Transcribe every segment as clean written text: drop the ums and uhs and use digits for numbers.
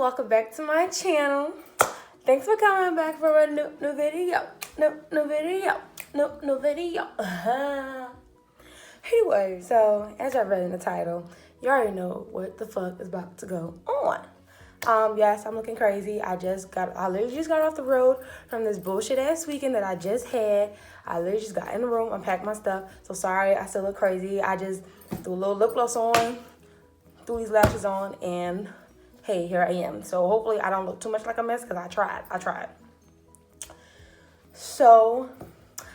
welcome back to my channel. Thanks for coming back for a new video. New video. Anyway, so as I read in the title, you already know what the fuck is about to go on. Yes, I'm looking crazy. I literally just got off the road from this bullshit ass weekend that I just had. I literally just got in the room, unpacked my stuff. So sorry, I still look crazy. I just threw a little lip gloss on, threw these lashes on, and hey, here I am. So hopefully I don't look too much like a mess because I tried. So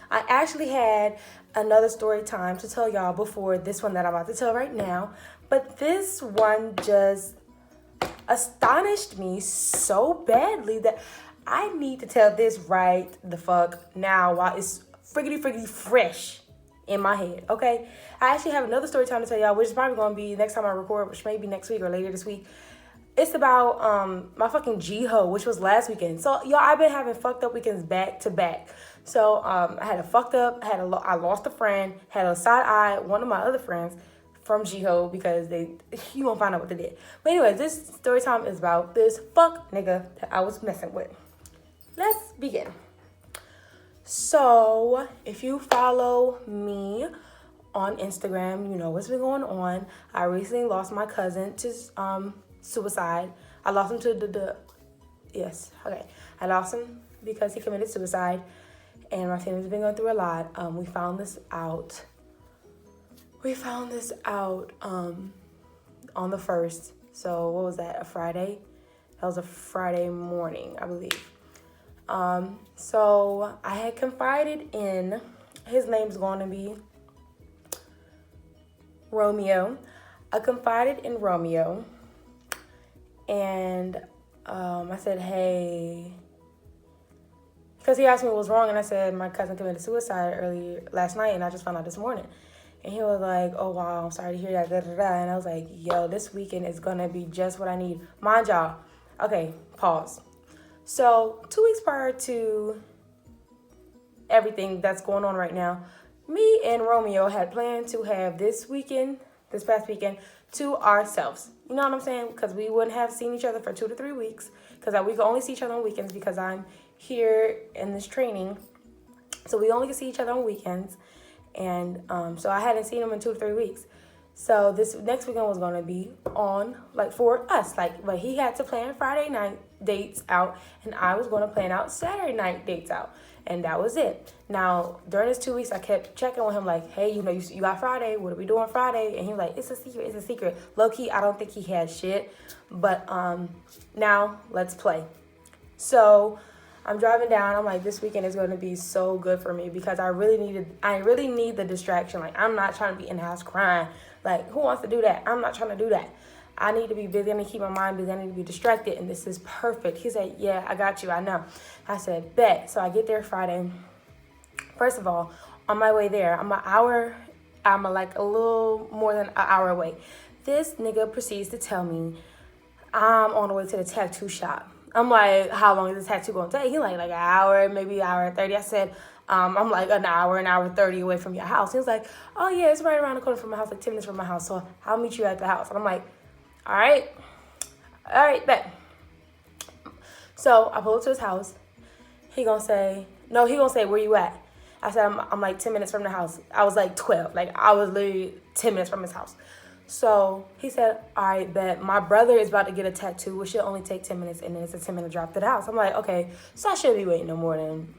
I actually had another story time to tell y'all before this one that I'm about to tell right now. But this one just astonished me so badly that I need to tell this right the fuck now while it's friggity fresh in my head, okay? I actually have another story time to tell y'all, which is probably going to be next time I record, which may be next week or later this week. It's about my fucking G-Ho, which was last weekend. So, y'all, I've been having fucked up weekends back to back. So, I had a fucked up, I lost a friend, had a side-eye, one of my other friends from G-Ho because you won't find out what they did. But anyway, this story time is about this fuck nigga that I was messing with. Let's begin. So, if you follow me on Instagram, you know what's been going on. I recently lost my cousin to suicide. I lost him to I lost him because he committed suicide, and my family's been going through a lot. We found this out on the 1st. So what was that? A Friday? That was a Friday morning, I believe. So I had confided in, his name's going to be Romeo. I confided in Romeo, and I said, hey, because he asked me what was wrong, and I said my cousin committed suicide early last night, and I just found out this morning. And he was like, oh, wow, I'm sorry to hear that, And I was like, yo, this weekend is going to be just what I need. Mind y'all. Okay, pause. So 2 weeks prior to everything that's going on right now, me and Romeo had planned to have this past weekend, to ourselves. You know what I'm saying? Because we wouldn't have seen each other for 2 to 3 weeks. Because we could only see each other on weekends because I'm here in this training. So we only could see each other on weekends. And so I hadn't seen him in 2 to 3 weeks. So this next weekend was going to be on, for us. But he had to plan Friday night dates out, and I was going to plan out Saturday night dates out. And that was it. Now, during this 2 weeks, I kept checking with him hey, you got Friday. What are we doing Friday? And he was like, it's a secret. Low-key, I don't think he had shit. But now, let's play. So I'm driving down. I'm like, this weekend is going to be so good for me because I really need the distraction. I'm not trying to be in the house crying. Who wants to do that? I'm not trying to do that. I need to be busy. I need to keep my mind busy. I need to be distracted. And this is perfect. He said, yeah, I got you. I know. I said, bet. So I get there Friday. First of all, on my way there, I'm a little more than an hour away. This nigga proceeds to tell me I'm on the way to the tattoo shop. I'm like, how long is this tattoo going to take? He like an hour, maybe an hour and 30. I said, I'm like an hour 30 away from your house. He was like, oh yeah, it's right around the corner from my house, 10 minutes from my house. So I'll meet you at the house. And I'm like, all right, bet. So I pull up to his house. He gonna say, where you at? I said, I'm like 10 minutes from the house. I was like 12. I was literally 10 minutes from his house. So he said, all right, bet. My brother is about to get a tattoo, which should only take 10 minutes, and then it's a 10-minute drive to the house. I'm like, okay, so I shouldn't be waiting no more than,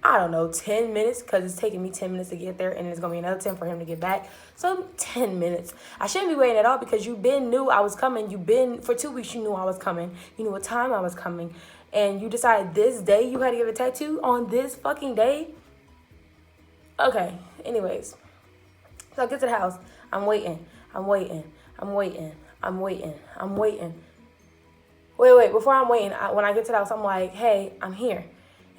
10 minutes, because it's taking me 10 minutes to get there, and it's going to be another 10 for him to get back. So 10 minutes. I shouldn't be waiting at all because you knew I was coming. For 2 weeks, you knew I was coming. You knew what time I was coming. And you decided this day you had to get a tattoo on this fucking day? Okay, anyways. So I get to the house. I'm waiting. Wait, before I'm waiting, when I get to the house, I'm like, hey, I'm here.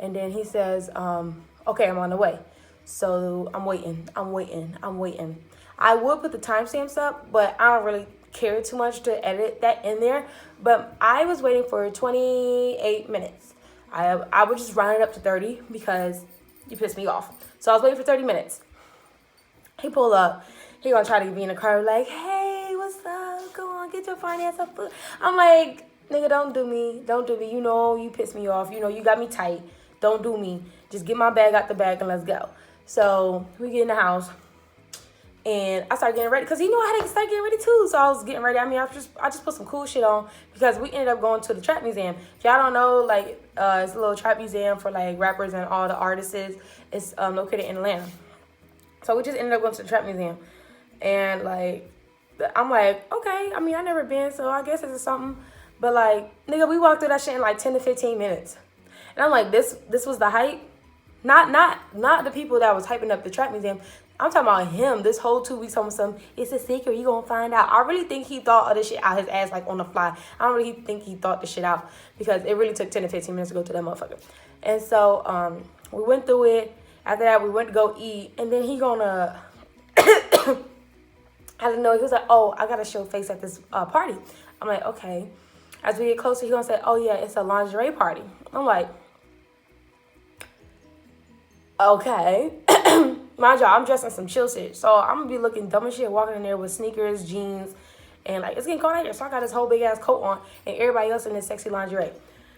And then he says, okay, I'm on the way. So I'm waiting. I would put the timestamps up, but I don't really care too much to edit that in there. But I was waiting for 28 minutes. I would just round it up to 30 because you pissed me off. So I was waiting for 30 minutes. He pulled up. He gonna try to be in the car like, hey, what's up? Go on, get your finance up. I'm like, nigga, don't do me. Don't do me. You know you pissed me off. You know you got me tight. Don't do me. Just get my bag out the bag and let's go. So we get in the house. And I started getting ready because you know I had to start getting ready too. So I was getting ready. I mean, I just put some cool shit on because we ended up going to the trap museum. If y'all don't know, like it's a little trap museum for like rappers and all the artists. It's located in Atlanta. So we just ended up going to the trap museum, and like I'm like, okay. I mean, I never been, so I guess it's something. But like, nigga, we walked through that shit in like 10 to 15 minutes, and I'm like, this was the hype. Not the people that was hyping up the trap museum. I'm talking about him. This whole 2 weeks talking something. It's a secret. You gonna find out. I really think he thought of this shit out his ass like on the fly. I don't really think he thought this shit out because it really took 10 to 15 minutes to go to that motherfucker. And so we went through it. After that, we went to go eat, and then he gonna. I didn't know. He was like, "Oh, I gotta show face at this party." I'm like, "Okay." As we get closer, he gonna say, "Oh yeah, it's a lingerie party." I'm like, "Okay." Mind y'all, I'm dressed in some chill shit. So I'm gonna be looking dumb as shit walking in there with sneakers, jeans, and like it's getting cold out here. So I got this whole big ass coat on and everybody else in this sexy lingerie.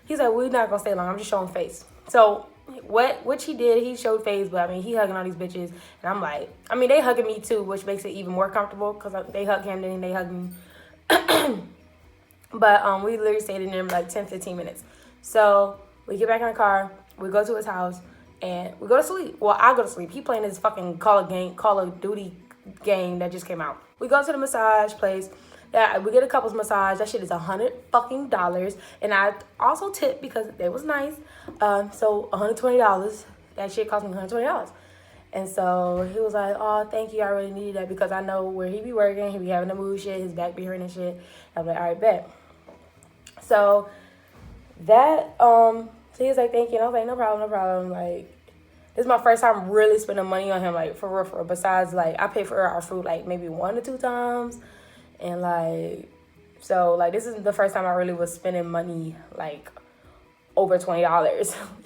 He's like, we're not gonna stay long. I'm just showing face. So which he did, he showed face, but I mean he hugging all these bitches. And I'm like, I mean they hugging me too, which makes it even more comfortable because they hug him, then they hug me. But we literally stayed in there like 10, 15 minutes. So we get back in the car, we go to his house. And we go to sleep. Well, I go to sleep. He playing this fucking Call of Duty game that just came out. We go to the massage place. Yeah, we get a couples massage. That shit is $100 and I also tip because it was nice. So $120. That shit cost me $120. And so he was like, "Oh, thank you. I really needed that because I know where he be working. He be having to move shit. His back be hurting and shit." I was like, "All right, bet." So that So he was like, "Thank you." And I was like, no problem. Like, this is my first time really spending money on him, like, for real. Besides, like, I pay for our food, like, maybe 1 to 2 times. And, like, so, like, this is the first time I really was spending money, like, over $20. It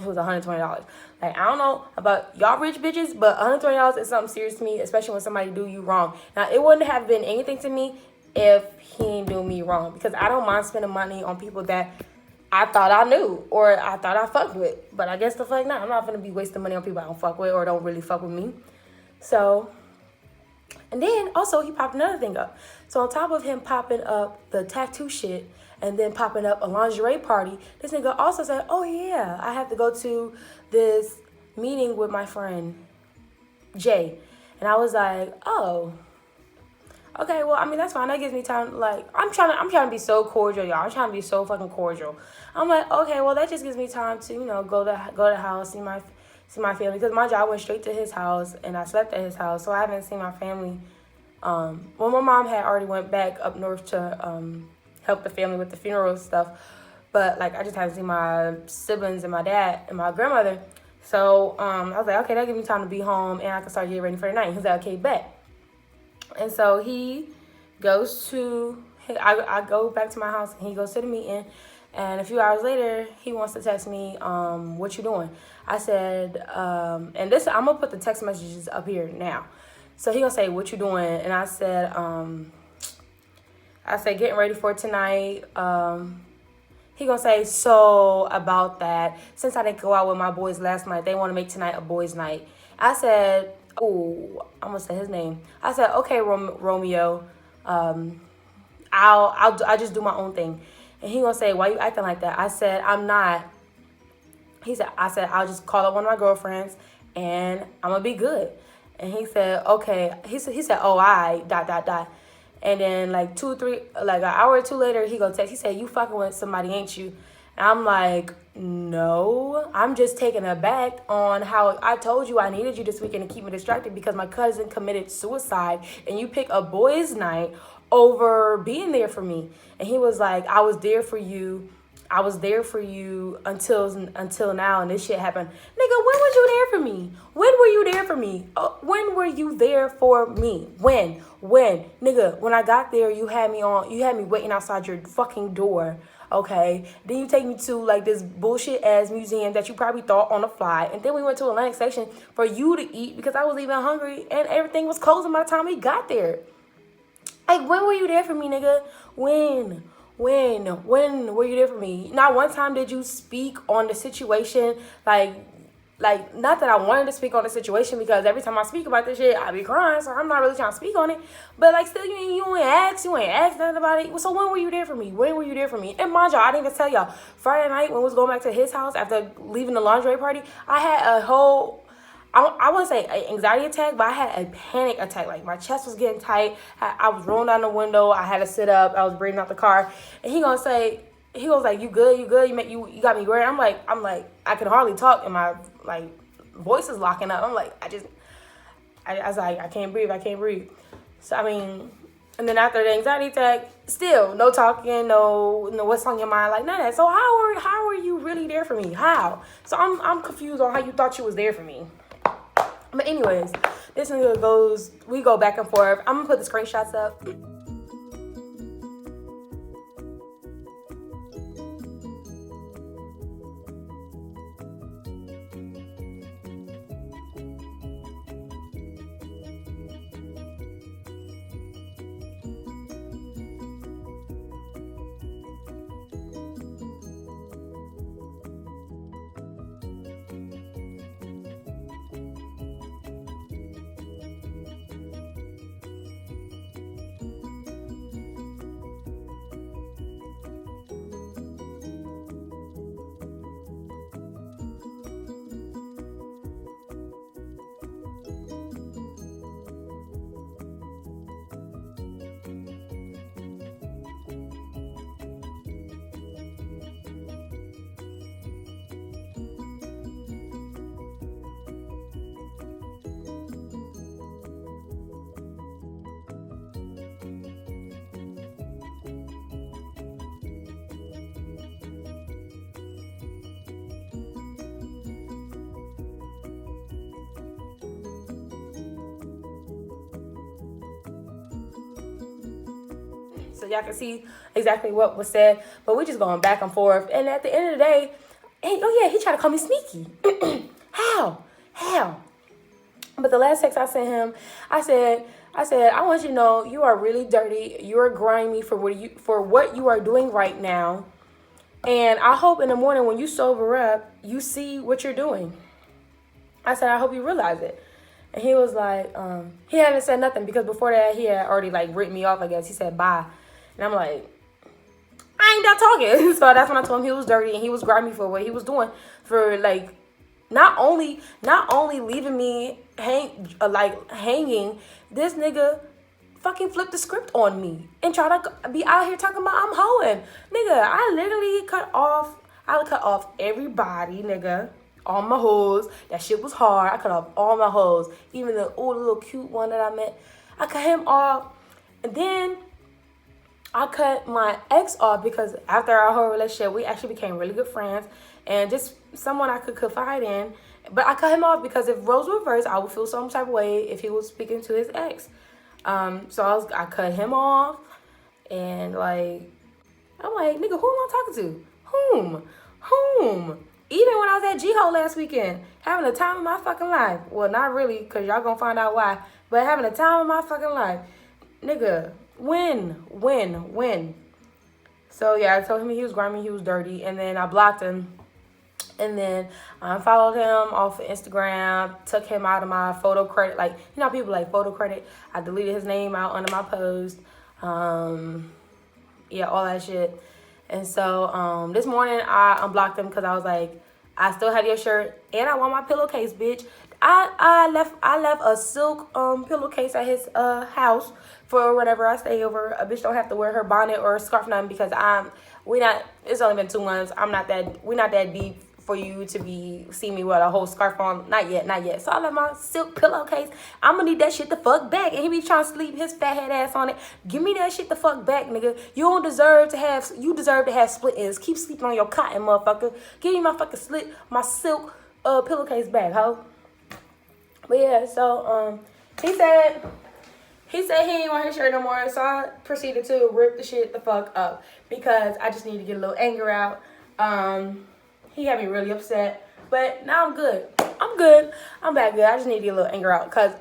was $120. Like, I don't know about y'all rich bitches, but $120 is something serious to me, especially when somebody do you wrong. Now, it wouldn't have been anything to me if he didn't do me wrong. Because I don't mind spending money on people that I thought I knew or I thought I fucked with. But I guess the fuck not. I'm not going to be wasting money on people I don't fuck with or don't really fuck with me. So, and then also he popped another thing up. So on top of him popping up the tattoo shit and then popping up a lingerie party, this nigga also said, "Oh yeah, I have to go to this meeting with my friend Jay." And I was like, "Oh, okay, well, I mean, that's fine. That gives me time. Like, I'm trying to be so cordial, y'all. I'm trying to be so fucking cordial. I'm like, okay, well, that just gives me time to, go to the house, see my family. Because my job went straight to his house, and I slept at his house, so I haven't seen my family. Well, my mom had already went back up north to help the family with the funeral stuff. But, like, I just haven't seen my siblings and my dad and my grandmother. So, I was like, okay, that gives me time to be home, and I can start getting ready for the night. He was like, okay, bet. And so he goes to, I go back to my house and he goes to the meeting. And a few hours later, he wants to text me, "What you doing?" I said, and this, I'm going to put the text messages up here now. So he going to say, "What you doing?" And I said, "Getting ready for tonight." He going to say, "So about that, since I didn't go out with my boys last night, they want to make tonight a boys' night." I said, "Oh, I'm gonna say his name." I said, "Okay, Romeo, I'll just do my own thing." And he gonna say, "Why you acting like that?" I said, "I'm not." I said, "I'll just call up one of my girlfriends and I'm gonna be good." And he said, "Okay." He said, "Oh, I ... And then like an hour or two later, he gonna text. He said, "You fucking with somebody, ain't you?" And I'm like, "No, I'm just taken aback on how I told you I needed you this weekend to keep me distracted because my cousin committed suicide and you pick a boys' night over being there for me." And he was like, "I was there for you. I was there for you until now, and this shit happened." Nigga, when was you there for me? When were you there for me? When were you there for me? When? Nigga, when I got there, you had me waiting outside your fucking door. Okay, then you take me to like this bullshit ass museum that you probably thought on the fly, and then we went to Atlantic section for you to eat because I was even hungry and everything was closing by the time we got there. Like, when were you there for me, nigga? When? When were you there for me? Not one time did you speak on the situation. Like, not that I wanted to speak on the situation, because every time I speak about this shit, I be crying, so I'm not really trying to speak on it. But, like, still, you ain't ask nothing about it. So when were you there for me? When were you there for me? And mind y'all, I didn't even tell y'all. Friday night, when we was going back to his house after leaving the lingerie party, I had a whole, I wouldn't say an anxiety attack, but I had a panic attack. Like, my chest was getting tight. I was rolling down the window. I had to sit up. I was breathing out the car. And he was like, you good? You got me worried. I'm like, I could hardly talk, and my, like, voice is locking up. I'm like, I was like, I can't breathe. So, I mean, and then after the anxiety attack, still, no talking, no what's on your mind, like, none of that. So how are you really there for me? How? So I'm confused on how you thought you was there for me. But anyways, this nigga we go back and forth. I'm gonna put the screenshots up. So y'all can see exactly what was said. But we just going back and forth. And at the end of the day, he tried to call me sneaky. How? But the last text I sent him, I said, I want you to know you are really dirty. You are grimy for what you are doing right now. And I hope in the morning when you sober up, you see what you're doing. I said, I hope you realize it. And he was like, he hadn't said nothing, because before that he had already, like, written me off, I guess. He said bye. And I'm like, I ain't done talking. So that's when I told him he was dirty and he was grimy for what he was doing, for, like, not only leaving me hanging, this nigga fucking flipped the script on me and try to be out here talking about I'm hoeing. Nigga, I literally cut off everybody, nigga. All my hoes. That shit was hard. I cut off all my hoes. Even the old little cute one that I met. I cut him off. And then I cut my ex off, because after our whole relationship, we actually became really good friends and just someone I could confide in. But I cut him off because if roles were reversed, I would feel some type of way if he was speaking to his ex. So I cut him off, and, like, I'm like, nigga, who am I talking to? Whom? Even when I was at G-Ho last weekend, having the time of my fucking life. Well, not really, because y'all gonna find out why. But having the time of my fucking life. Nigga, when? So, yeah, I told him he was grimy, he was dirty. And then I blocked him. And then I followed him off of Instagram, took him out of my photo credit. Like, you know how people like photo credit? I deleted his name out under my post. Yeah, all that shit. And so this morning I unblocked him because I was like, I still have your shirt and I want my pillowcase, bitch. I left a silk pillowcase at his house for whenever I stay over. A bitch don't have to wear her bonnet or scarf nothing, because it's only been 2 months. We're not that deep for you to see me with a whole scarf on. Not yet. So I left my silk pillowcase. I'm gonna need that shit the fuck back. And he be trying to sleep his fat head ass on it. Give me that shit the fuck back, nigga. You deserve to have split ends. Keep sleeping on your cotton, motherfucker. Give me my silk pillowcase back, ho. But yeah, so he said he ain't want his shirt no more. So I proceeded to rip the shit the fuck up, because I just need to get a little anger out. He had me really upset, but now I'm good. I'm back good. I just need to get a little anger out, because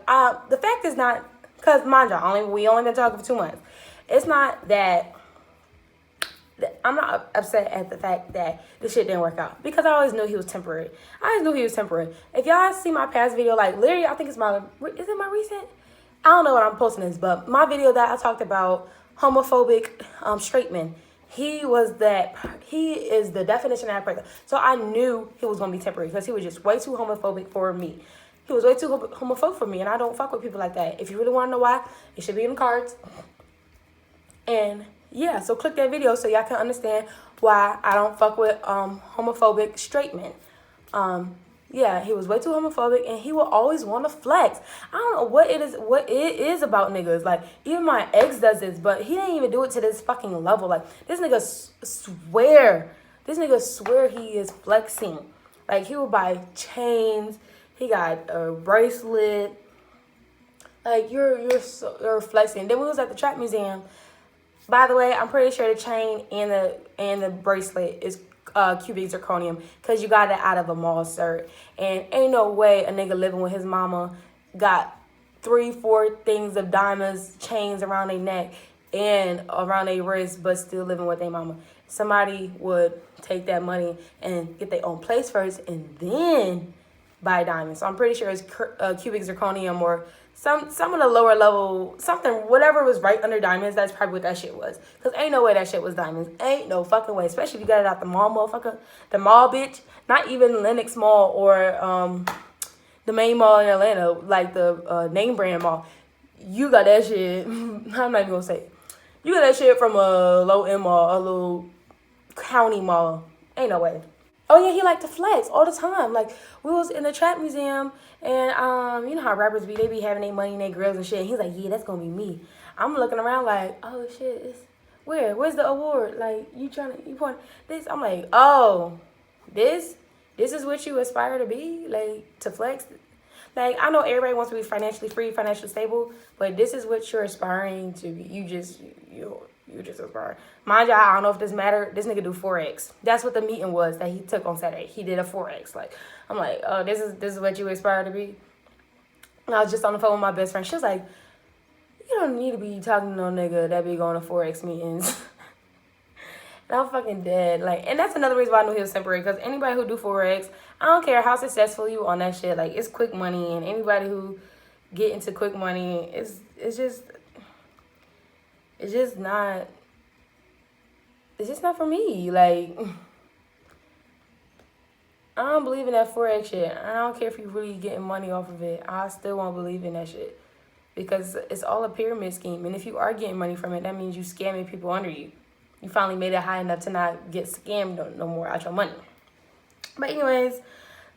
the fact is not, because mind y'all, we only been talking for 2 months. It's not that I'm not upset at the fact that the shit didn't work out, because I always knew he was temporary. If y'all see my past video, like literally, I think is it my recent? I don't know what I'm posting this, but my video that I talked about homophobic straight men. He is the definition of that person. So I knew he was gonna be temporary because he was just way too homophobic for me. He was way too homophobic for me, and I don't fuck with people like that. If you really want to know why, it should be in the cards. And yeah, so click that video so y'all can understand why I don't fuck with homophobic straight men. Yeah, he was way too homophobic, and he will always want to flex. I don't know what it is about niggas. Like, even my ex does this, but he didn't even do it to this fucking level. Like, this nigga swear he is flexing. Like, he will buy chains. He got a bracelet. Like, you're flexing. Then we was at the trap museum. By the way, I'm pretty sure the chain and the bracelet is cubic zirconium, because you got it out of a mall, sir. And ain't no way a nigga living with his mama got 3-4 things of diamonds, chains around their neck and around their wrist, but still living with their mama. Somebody would take that money and get their own place first and then buy diamonds. So I'm pretty sure it's cubic zirconium or some of the lower level, something, whatever was right under diamonds, that's probably what that shit was. Because ain't no way that shit was diamonds. Ain't no fucking way. Especially if you got it out the mall, motherfucker. The mall, bitch. Not even Lenox Mall or the main mall in Atlanta, like the name brand mall. You got that shit. I'm not even going to say it. You got that shit from a low-end mall, a little county mall. Ain't no way. Oh, yeah, he liked to flex all the time. Like, we was in the trap museum, and you know how rappers be, they be having their money in their grills and shit. And he's like, yeah, that's going to be me. I'm looking around like, oh, shit, where's the award? Like, you point this? I'm like, oh, this is what you aspire to be? Like, to flex? Like, I know everybody wants to be financially free, financially stable, but this is what you're aspiring to be. You just aspire. Mind you, I don't know if this matter. This nigga do Forex. That's what the meeting was that he took on Saturday. He did a Forex. Like, I'm like, oh, this is what you aspire to be? And I was just on the phone with my best friend. She was like, you don't need to be talking to no nigga that be going to Forex meetings. And I'm fucking dead. Like, and that's another reason why I knew he was temporary. Because anybody who do Forex, I don't care how successful you on that shit. Like, it's quick money. And anybody who get into quick money, it's just not for me. Like, I don't believe in that Forex shit. I don't care if you really getting money off of it. I still won't believe in that shit. Because it's all a pyramid scheme. And if you are getting money from it, that means you scamming people under you. You finally made it high enough to not get scammed no more out your money. But anyways,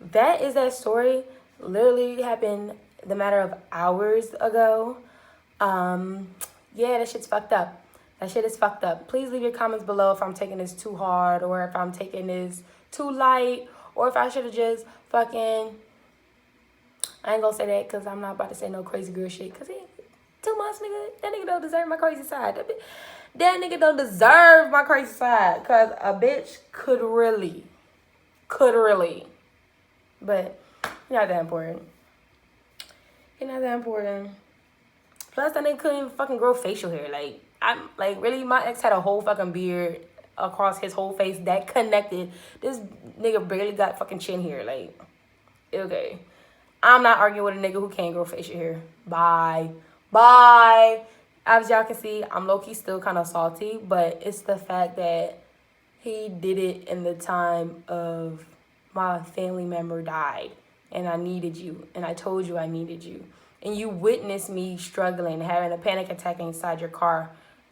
that is that story. Literally happened the matter of hours ago. Yeah, that shit's fucked up. That shit is fucked up. Please leave your comments below if I'm taking this too hard, or if I'm taking this too light, or if I should have just fucking... I ain't gonna say that because I'm not about to say no crazy girl shit. Because too much, nigga. That nigga don't deserve my crazy side. That nigga don't deserve my crazy side. Because a bitch could really. But you're not that important. You're not that important. Plus, that nigga couldn't even fucking grow facial hair. Like, I'm like, really, my ex had a whole fucking beard across his whole face that connected. This nigga barely got fucking chin hair. Like, okay. I'm not arguing with a nigga who can't grow facial hair. Bye. As y'all can see, I'm low-key still kind of salty, but it's the fact that he did it in the time of my family member died, and I needed you, and I told you I needed you. And you witnessed me struggling, having a panic attack inside your car,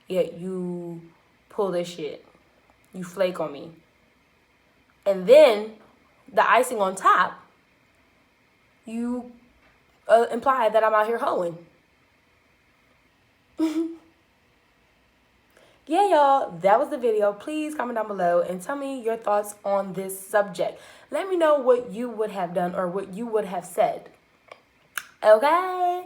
yet you pull this shit. You flake on me. And then, the icing on top, you imply that I'm out here hoeing. Yeah, y'all, that was the video. Please comment down below and tell me your thoughts on this subject. Let me know what you would have done or what you would have said. Okay.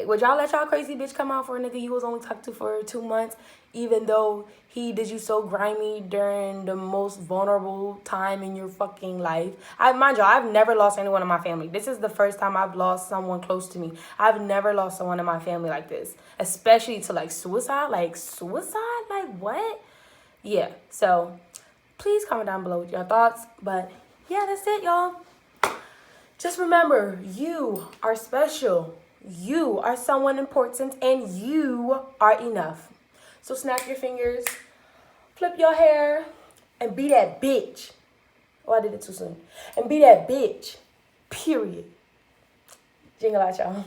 Would y'all let y'all crazy bitch come out for a nigga you was only talking to for 2 months, even though he did you so grimy during the most vulnerable time in your fucking life? Mind y'all, I've never lost anyone in my family. This is the first time I've lost someone close to me. I've never lost someone in my family like this, especially to like suicide. Like what? yeah, so please comment down below with your thoughts. But yeah, that's it, y'all. Just remember, you are special. You are someone important, and you are enough. So snap your fingers, flip your hair, and be that bitch. Oh, I did it too soon. And be that bitch. Period. Jingle out, y'all.